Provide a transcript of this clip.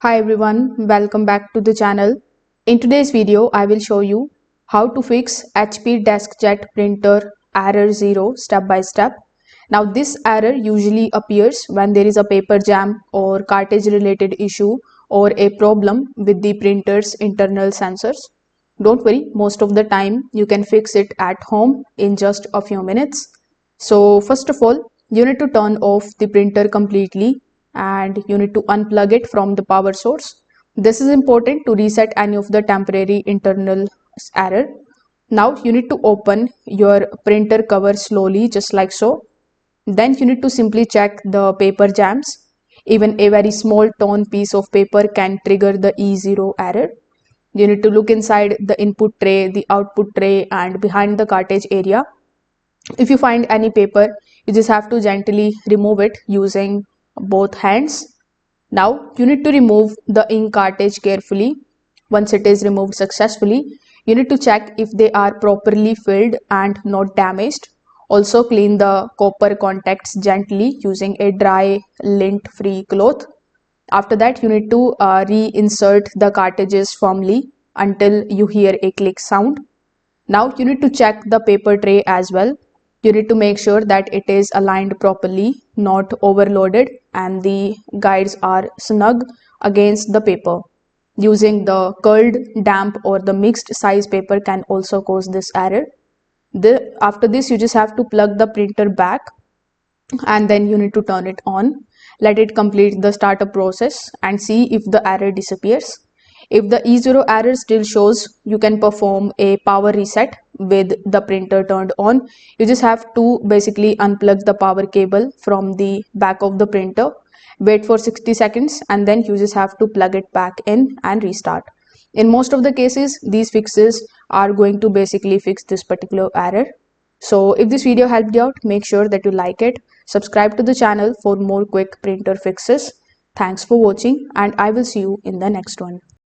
Hi everyone, welcome back to the channel. In today's video, I will show you how to fix HP Deskjet printer error 0 step by step. Now this error usually appears when there is a paper jam or cartridge related issue or a problem with the printer's internal sensors. Don't worry, most of the time you can fix it at home in just a few minutes. So first of all, you need to turn off the printer completely and you need to unplug it from the power source. This is important to reset any of the temporary internal error. Now you need to open your printer cover slowly, just like so. Then you need to simply check the paper jams. Even a very small torn piece of paper can trigger the E0 error. You need to look inside the input tray, the output tray, and behind the cartridge area. If you find any paper, you just have to gently remove it using both hands. Now you need to remove the ink cartridge carefully. Once it is removed successfully, you need to check if they are properly filled and not damaged. Also clean the copper contacts gently using a dry lint-free cloth. After that, you need to reinsert the cartridges firmly until you hear a click sound. Now you need to check the paper tray as well. You need to make sure that it is aligned properly, not overloaded, and the guides are snug against the paper. Using the curled, damp, or the mixed size paper can also cause this error. After this, you just have to plug the printer back and then you need to turn it on. Let it complete the startup process and see if the error disappears. If the E0 error still shows, you can perform a power reset with the printer turned on. You just have to basically unplug the power cable from the back of the printer, wait for 60 seconds, and then you just have to plug it back in and restart. In most of the cases, these fixes are going to basically fix this particular error. So if this video helped you out, make sure that you like it, subscribe to the channel for more quick printer fixes. Thanks for watching and I will see you in the next one.